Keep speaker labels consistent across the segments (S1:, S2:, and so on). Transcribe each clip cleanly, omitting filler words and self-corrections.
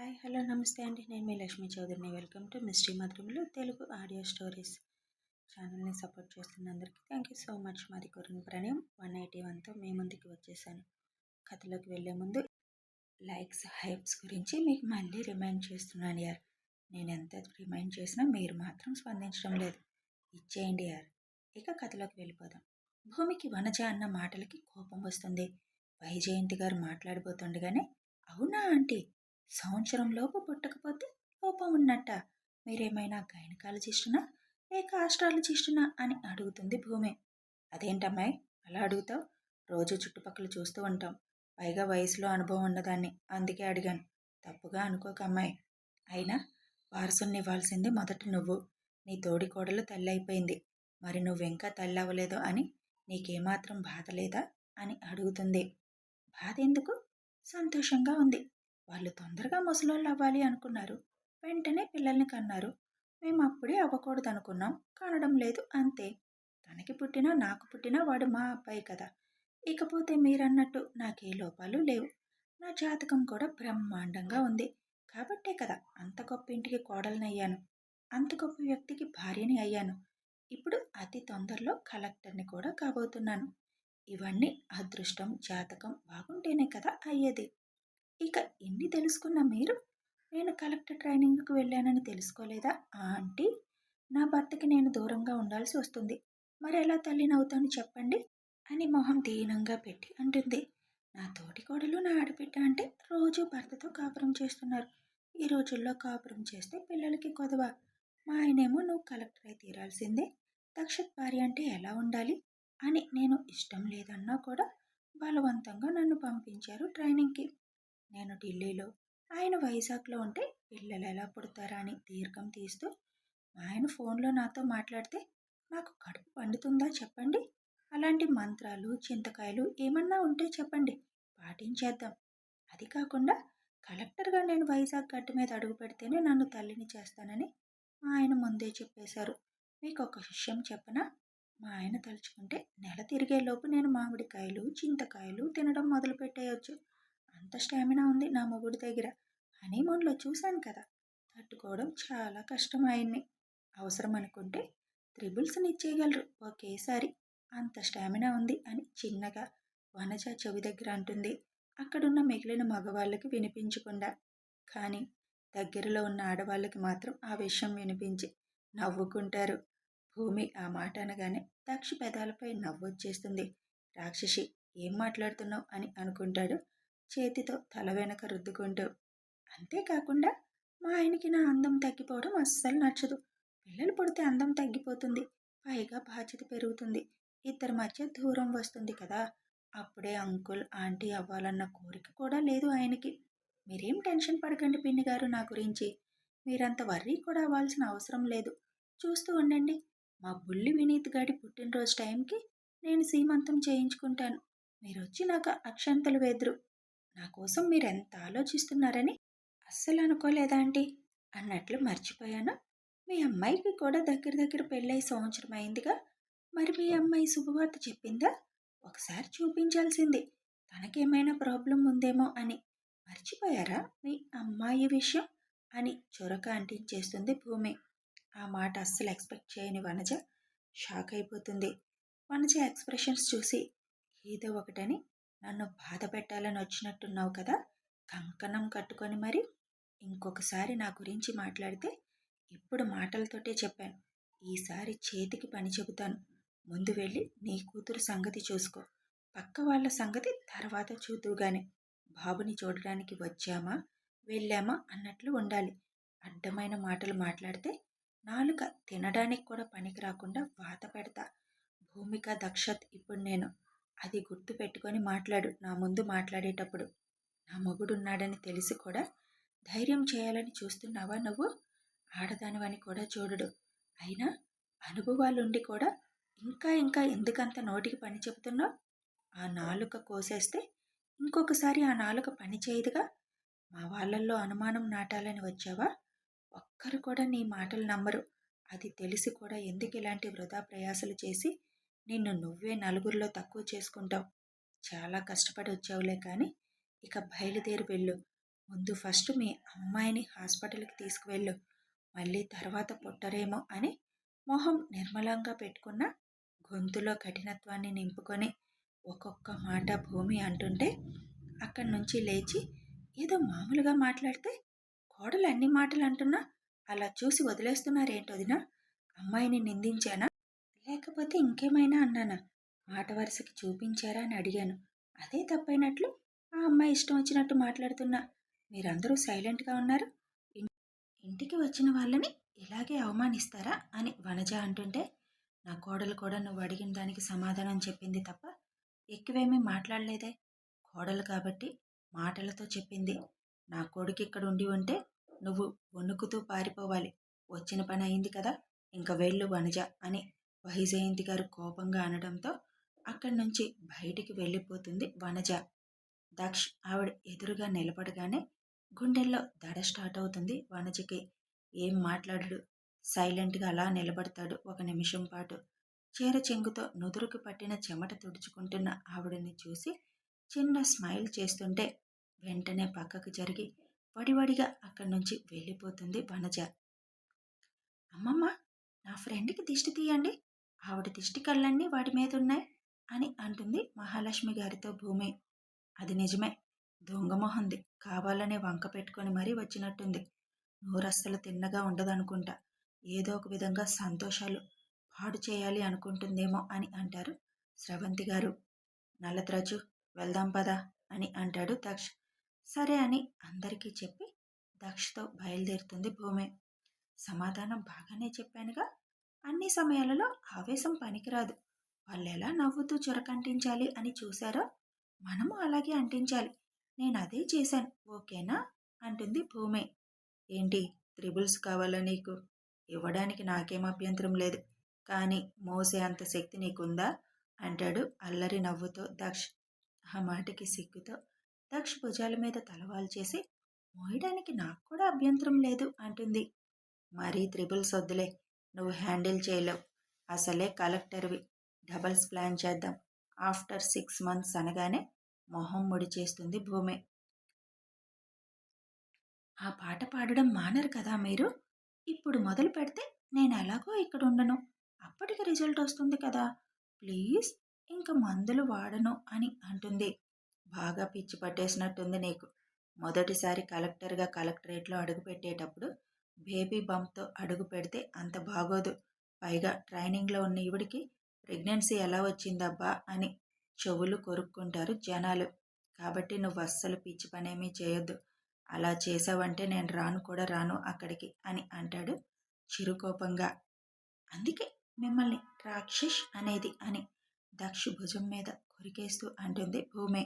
S1: Hi! Hello! నమస్తే అండి. నేను మీ లక్ష్మీ చౌదరిని. వెల్కమ్ టు మిస్టరీ మధురములు తెలుగు ఆడియో స్టోరీస్. ఛానల్‌ని సపోర్ట్ చేస్తున్న అందరికీ థ్యాంక్ యూ సో మచ్. మాది కొరిన్ ప్రణయం 181తో మీ ముందుకు వచ్చేసాను. కథలోకి వెళ్ళే ముందు లైక్స్, హైప్స్ గురించి మీకు మళ్ళీ రిమైండ్ చేస్తున్నాను యార్. నేను ఎంత రిమైండ్ చేసినా మీరు మాత్రం స్పందించడం లేదు. ఇచ్చేయండి యార్. ఇక కథలోకి వెళ్ళిపోదాం. భూమికి వనజ అన్న మాటలకి కోపం వస్తుంది. వైజయంతి గారు మాట్లాడిపోతుండగానే, అవునా ఆంటీ, సంవత్సరంలోపు పుట్టకపోతే లోపం ఉన్నట్ట, మీరేమైనా గైనకాలజిస్టునా లేక ఆస్ట్రాలజిస్టునా అని అడుగుతుంది భూమి. అదేంటమ్మాయి అలా అడుగుతావు? రోజు చుట్టుపక్కల చూస్తూ ఉంటాం. పైగా వయసులో అనుభవం ఉన్నదాన్ని, అందుకే అడిగాను. తప్పుగా అనుకోక అమ్మాయి. అయినా వారసుని ఇవ్వాల్సింది మొదట నువ్వు. నీ తోడి కోడలు తల్లి అయిపోయింది, మరి నువ్వింకా తల్లి అవ్వలేదు అని నీకేమాత్రం బాధ లేదా అని అడుగుతుంది. బాధ ఎందుకు? సంతోషంగా ఉంది. వాళ్ళు తొందరగా ముసలోళ్ళు అవ్వాలి అనుకున్నారు, వెంటనే పిల్లల్ని కన్నారు. మేము అప్పుడే అవ్వకూడదు అనుకున్నాం, కనడం లేదు అంతే. తనకి పుట్టినా నాకు పుట్టినా వాడు మా అబ్బాయి కదా. ఇకపోతే మీరన్నట్టు నాకే లోపాలు లేవు. నా జాతకం కూడా బ్రహ్మాండంగా ఉంది. కాబట్టే కదా అంత గొప్ప ఇంటికి కోడలనయ్యాను, అంత గొప్ప వ్యక్తికి భార్యని అయ్యాను. ఇప్పుడు అతి తొందరలో కలెక్టర్ని కూడా కాబోతున్నాను. ఇవన్నీ అదృష్టం, జాతకం బాగుంటేనే కదా అయ్యేది. ఇక ఇన్ని తెలుసుకున్న మీరు నేను కలెక్టర్ ట్రైనింగ్కి వెళ్ళానని తెలుసుకోలేదా ఆంటీ? నా భర్తకి నేను దూరంగా ఉండాల్సి వస్తుంది, మరి ఎలా తల్లినవుతాను చెప్పండి అని మొహం దీనంగా పెట్టి అంటుంది. నా తోటి కోడలు, నా ఆడబిడ్డ అంటే రోజు భర్తతో కాపురం చేస్తున్నారు. ఈ రోజుల్లో కాపురం చేస్తే పిల్లలకి కొదవ. మా ఆయనేమో నువ్వు కలెక్టర్ అయి తీరాల్సిందే, దక్షత్ భార్య అంటే ఎలా ఉండాలి అని నేను ఇష్టం లేదన్నా కూడా బలవంతంగా నన్ను పంపించారు ట్రైనింగ్కి. నేను ఢిల్లీలో, ఆయన వైజాగ్లో ఉంటే పిల్లలు ఎలా పుడతారా అని దీర్ఘం తీస్తూ, ఆయన ఫోన్లో నాతో మాట్లాడితే నాకు కడుపు పండుతుందా చెప్పండి? అలాంటి మంత్రాలు, చింతకాయలు ఏమన్నా ఉంటే చెప్పండి, పాటించేద్దాం. అది కాకుండా కలెక్టర్గా నేను వైజాగ్ గడ్డ మీద అడుగు పెడితేనే నన్ను తల్లిని చేస్తానని మా ఆయన ముందే చెప్పేశారు. మీకు ఒక విషయం చెప్పనా? మా ఆయన తలుచుకుంటే నెల తిరిగేలోపు నేను మామిడికాయలు, చింతకాయలు తినడం మొదలు పెట్టేయచ్చు. అంత స్టామినా ఉంది నా మొగుడి దగ్గర. హనీమూన్లో చూశాను కదా, తట్టుకోవడం చాలా కష్టం ఆయన్ని. అవసరం అనుకుంటే త్రిబుల్స్ని ఇచ్చేయగలరు ఒకేసారి, అంత స్టామినా ఉంది అని చిన్నగా వనజ చెవి దగ్గర అంటుంది, అక్కడున్న మిగిలిన మగవాళ్ళకి వినిపించకుండా. కానీ దగ్గరలో ఉన్న ఆడవాళ్ళకి మాత్రం ఆ విషయం వినిపించి నవ్వుకుంటారు. భూమి ఆ మాట అనగానే దక్ష పెదాలపై నవ్వొచ్చేస్తుంది. రాక్షసి, ఏం మాట్లాడుతున్నావు అని అనుకుంటాడు, చేతితో తల వెనక రుద్దుకుంటూ. అంతేకాకుండా మా ఆయనకి నా అందం తగ్గిపోవడం అస్సలు నచ్చదు. పిల్లలు పుడితే అందం తగ్గిపోతుంది, పైగా బాధ్యత పెరుగుతుంది, ఇద్దరి మధ్య దూరం వస్తుంది కదా. అప్పుడే అంకుల్, ఆంటీ అవ్వాలన్న కోరిక కూడా లేదు ఆయనకి. మీరేం టెన్షన్ పడకండి పిన్ని గారు నా గురించి. మీరంత వర్రీ కూడా అవ్వాల్సిన అవసరం లేదు. చూస్తూ ఉండండి, మా బుల్లి వినీత్ గాడి పుట్టినరోజు టైంకి నేను సీమంతం చేయించుకుంటాను. మీరొచ్చి నాకు అక్షంతలు వేద్దురు. నా కోసం మీరెంత ఆలోచిస్తున్నారని అస్సలు అనుకోలేదా ఆంటీ? అన్నట్లు మర్చిపోయాను. మీ అమ్మాయికి కూడా దగ్గర దగ్గర పెళ్ళై సంవత్సరం అయిందిగా. మరి మీ అమ్మాయి శుభవార్త చెప్పిందా? ఒకసారి చూపించాల్సింది, తనకేమైనా ప్రాబ్లం ఉందేమో అని. మర్చిపోయారా మీ అమ్మాయి విషయం అని చొరక అంటించేస్తుంది భూమి. ఆ మాట అస్సలు ఎక్స్పెక్ట్ చేయని వనజ షాక్ అయిపోతుంది. వనజ ఎక్స్ప్రెషన్స్ చూసి, ఏదో ఒకటని నన్ను బాధ పెట్టాలని వచ్చినట్టున్నావు కదా, కంకణం కట్టుకొని మరి. ఇంకొకసారి నా గురించి మాట్లాడితే, ఇప్పుడు మాటలతోటే చెప్పాను, ఈసారి చేతికి పని చెబుతాను. ముందు వెళ్ళి నీ కూతురు సంగతి చూసుకో, పక్క వాళ్ళ సంగతి తర్వాత చూద్దువుగానే. బాబుని చూడడానికి వచ్చామా వెళ్ళామా అన్నట్లు ఉండాలి. అడ్డమైన మాటలు మాట్లాడితే నాలుక తినడానికి కూడా పనికి రాకుండా వాత పెడతా. భూమిక, దక్షత్ ఇప్పుడు నేను. అది గుర్తు పెట్టుకొని మాట్లాడు నా ముందు మాట్లాడేటప్పుడు. నా మొగుడున్నాడని తెలిసి కూడా ధైర్యం చేయాలని చూస్తున్నావా నువ్వు? ఆడదానివని కూడా చూడడు. అయినా అనుభవాలుండి కూడా ఇంకా ఇంకా ఎందుకంత నోటికి పని చెబుతున్నావు? ఆ నాలుక కోసేస్తే ఇంకొకసారి ఆ నాలుక పని చేయదుగా. మా వాళ్ళల్లో అనుమానం నాటాలని వచ్చావా? ఒక్కరు కూడా నీ మాటలు నమ్మరు. అది తెలిసి కూడా ఎందుకు ఇలాంటి వృధా ప్రయాసలు చేసి నిన్ను నువ్వే నలుగురిలో తక్కువ చేసుకుంటావు? చాలా కష్టపడి వచ్చావులే కానీ ఇక బయలుదేరి వెళ్ళు. ముందు ఫస్ట్ మీ అమ్మాయిని హాస్పిటల్కి తీసుకువెళ్ళు, మళ్ళీ తర్వాత పుట్టరేమో అని మొహం నిర్మలంగా పెట్టుకున్న గొంతులో కఠినత్వాన్ని నింపుకొని ఒక్కొక్క మాట భూమి అంటుంటే అక్కడి నుంచి లేచి ఏదో మామూలుగా మాట్లాడితే కోడలు అన్ని మాటలు అంటున్నా అలా చూసి వదిలేస్తున్నారేంటి వదినా? అమ్మాయిని నిందించానా లేకపోతే ఇంకేమైనా అన్నానా? మాట వరుసకి చూపించారా అని అడిగాను. అదే తప్పైనట్లు ఆ అమ్మాయి ఇష్టం వచ్చినట్టు మాట్లాడుతున్నా మీరందరూ సైలెంట్గా ఉన్నారు. ఇంటికి వచ్చిన వాళ్ళని ఇలాగే అవమానిస్తారా అని వనజ అంటుంటే నా కోడలు కూడా నువ్వు అడిగిన దానికి సమాధానం చెప్పింది తప్ప ఎక్కువేమీ మాట్లాడలేదే. కోడలు కాబట్టి మాటలతో చెప్పింది. నా కొడుకు ఇక్కడ ఉండి ఉంటే నువ్వు వణుకుతూ పారిపోవాలి. వచ్చిన పని అయింది కదా, ఇంక వెళ్ళు వనజ అని వైజయంతి గారు కోపంగా అనడంతో అక్కడి నుంచి బయటికి వెళ్ళిపోతుంది వనజ. దక్ష్ ఆవిడ ఎదురుగా నిలబడగానే గుండెల్లో దడ స్టార్ట్ అవుతుంది వనజకి. ఏం మాట్లాడడు, సైలెంట్గా అలా నిలబడతాడు ఒక నిమిషం పాటు. చీర చెంగుతో నుదురుకు పట్టిన చెమట తుడుచుకుంటున్న ఆవిడని చూసి చిన్న స్మైల్ చేస్తుంటే వెంటనే పక్కకు జరిగి వడివడిగా అక్కడి నుంచి వెళ్ళిపోతుంది వనజ. అమ్మమ్మ, నా ఫ్రెండ్కి దిష్టి తీయండి, ఆవిడ దిష్టి కళ్ళన్నీ వాడి మీద ఉన్నాయి అని అంటుంది మహాలక్ష్మి గారితో భూమి. అది నిజమే, దొంగమొహంది, కావాలనే వంక పెట్టుకొని మరీ వచ్చినట్టుంది. నోరస్సలు తిన్నగా ఉండదనుకుంటా. ఏదో ఒక విధంగా సంతోషాలు పాడు చేయాలి అనుకుంటుందేమో అని అంటారు స్రవంతి గారు. నల్లత్రాజు, వెళ్దాం పదా అని అంటాడు దక్ష్. సరే అని అందరికీ చెప్పి దక్షతో బయలుదేరుతుంది భూమి. సమాధానం బాగానే చెప్పానుగా, అన్ని సమయాలలో ఆవేశం పనికిరాదు. వాళ్ళు ఎలా నవ్వుతూ చురకంటించాలి అని చూశారో మనము అలాగే అంటించాలి. నేను అదే చేశాను, ఓకేనా అంటుంది భూమి. ఏంటి త్రిబుల్స్ కావాలా నీకు? ఇవ్వడానికి నాకేం అభ్యంతరం లేదు, కానీ మోసే అంత శక్తి నీకుందా అంటాడు అల్లరి నవ్వుతో దక్ష్. ఆ మాటకి సిగ్గుతో దక్ష్ భుజాల మీద తలవాలు చేసి మోయడానికి నాకు కూడా అభ్యంతరం లేదు అంటుంది. మరీ త్రిబుల్స్ వద్దులే, నువ్వు హ్యాండిల్ చేయలేవు, అసలే కలెక్టర్వి. డబల్స్ ప్లాన్ చేద్దాం ఆఫ్టర్ 6 months అనగానే మొహం ముడి చేస్తుంది భూమి. ఆ పాట పాడడం మానరు కదా మీరు? ఇప్పుడు మొదలు పెడితే నేను ఎలాగో ఇక్కడ ఉండను, అప్పటికి రిజల్ట్ వస్తుంది కదా, ప్లీజ్ ఇంక మందులు వాడను అని అంటుంది. బాగా పిచ్చి పట్టేసినట్టుంది నీకు. మొదటిసారి కలెక్టర్గా కలెక్టరేట్లో అడుగు పెట్టేటప్పుడు బేబీ బంప్తో అడుగు పెడితే అంత బాగోదు. పైగా ట్రైనింగ్లో ఉన్న ఈవిడికి ప్రెగ్నెన్సీ ఎలా వచ్చిందబ్బా అని చెవులు కొరుక్కుంటారు జనాలు. కాబట్టి నువ్వు అస్సలు పిచ్చి పనేమీ చేయొద్దు. అలా చేసావంటే నేను రాను కూడా రాను అక్కడికి అని అంటాడు చిరుకోపంగా. అందుకే మిమ్మల్ని రాక్షస్ అనేది అని దక్షు భుజం మీద కొరికేస్తూ అంటుంది భూమి.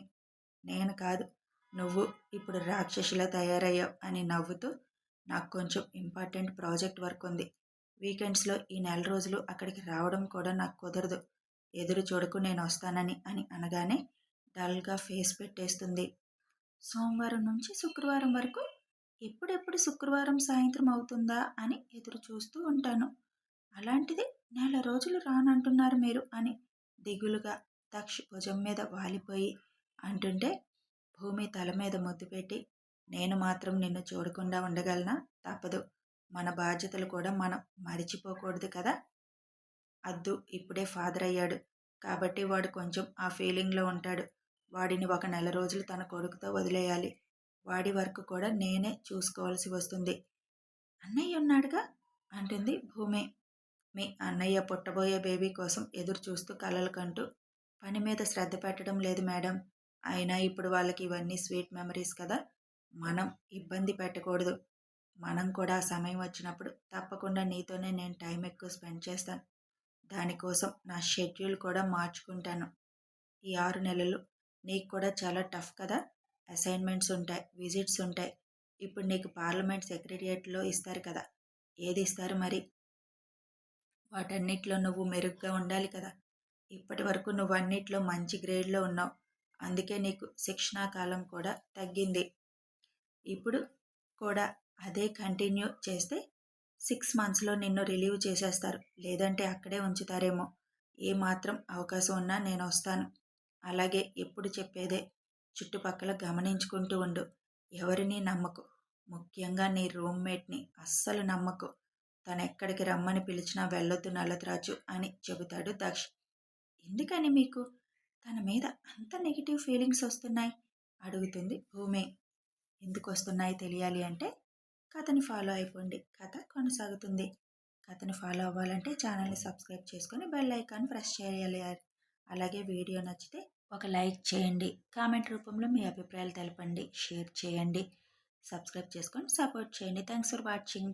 S1: నేను కాదు, నువ్వు ఇప్పుడు రాక్షసులా తయారయ్యావు అని నవ్వుతూ, నాకు కొంచెం ఇంపార్టెంట్ ప్రాజెక్ట్ వర్క్ ఉంది, వీకెండ్స్లో ఈ 4 రోజులు అక్కడికి రావడం కూడా నాకు కుదరదు, ఎదురు చూడకు నేను వస్తానని అని అనగానే డల్గా ఫేస్ పెట్టేస్తుంది. సోమవారం నుంచి శుక్రవారం వరకు ఎప్పుడెప్పుడు శుక్రవారం సాయంత్రం అవుతుందా అని ఎదురు చూస్తూ ఉంటాను. అలాంటిది 4 రోజులు రానంటున్నారు మీరు అని దిగులుగా దక్ష్ భుజం మీద వాలిపోయి అంటుంటే భూమి తల మీద ముద్దు పెట్టి, నేను మాత్రం నిన్ను చూడకుండా ఉండగలనా? తప్పదు, మన బాధ్యతలు కూడా మనం మరిచిపోకూడదు కదా. అద్దు ఇప్పుడే ఫాదర్ అయ్యాడు కాబట్టి వాడు కొంచెం ఆ ఫీలింగ్లో ఉంటాడు. వాడిని ఒక 4 రోజులు తన కొడుకుతో వదిలేయాలి. వాడి వర్క్ కూడా నేనే చూసుకోవాల్సి వస్తుంది. అన్నయ్య ఉన్నాడుగా అంటుంది భూమి. మీ అన్నయ్య పుట్టబోయే బేబీ కోసం ఎదురు చూస్తూ కలలు కంటూ పని మీద శ్రద్ధ పెట్టడం లేదు మేడం. అయినా ఇప్పుడు వాళ్ళకి ఇవన్నీ స్వీట్ మెమరీస్ కదా, మనం ఇబ్బంది పెట్టకూడదు. మనం కూడా ఆ సమయం వచ్చినప్పుడు తప్పకుండా నీతోనే నేను టైం ఎక్కువ స్పెండ్ చేస్తాను. దానికోసం నా షెడ్యూల్ కూడా మార్చుకుంటాను. ఈ 6 నెలలు నీకు కూడా చాలా టఫ్ కదా, అసైన్మెంట్స్ ఉంటాయి, విజిట్స్ ఉంటాయి. ఇప్పుడు నీకు పార్లమెంట్ సెక్రటరియట్లో ఇస్తారు కదా, ఏది ఇస్తారు మరి? వాటన్నిటిలో నువ్వు మెరుగ్గా ఉండాలి కదా. ఇప్పటి వరకు నువ్వు అన్నిట్లో మంచి గ్రేడ్లో ఉన్నావు, అందుకే నీకు శిక్షణా కాలం కూడా తగ్గింది. ఇప్పుడు కూడా అదే కంటిన్యూ చేస్తే 6 monthsలో నిన్ను రిలీవ్ చేసేస్తారు, లేదంటే అక్కడే ఉంచుతారేమో. ఏ మాత్రం అవకాశం ఉన్నా నేను వస్తాను. అలాగే ఎప్పుడు చెప్పేదే, చుట్టుపక్కల గమనించుకుంటూ ఉండు. ఎవరిని నమ్మకు. ముఖ్యంగా నీ రూమ్మేట్‌ని అస్సలు నమ్మకు. తనెక్కడికి రమ్మని పిలిచినా వెళ్ళొద్దు నల్లత్రాజు అని చెబుతాడు దక్ష్. ఎందుకని మీకు తన మీద అంత నెగెటివ్ ఫీలింగ్స్ వస్తున్నాయి? అడుగుతుంది భూమి. ఎందుకొస్తున్నాయి తెలియాలి అంటే కథని ఫాలో అయిపోండి. కథ కొనసాగుతుంది. కథని ఫాలో అవ్వాలంటే ఛానల్ని సబ్స్క్రైబ్ చేసుకొని బెల్ ఐకాన్ ప్రెస్ చేయాలి. అలాగే వీడియో నచ్చితే ఒక లైక్ చేయండి. కామెంట్ రూపంలో మీ అభిప్రాయాలు తెలపండి. షేర్ చేయండి. సబ్స్క్రైబ్ చేసుకొని సపోర్ట్ చేయండి. Thanks for watching.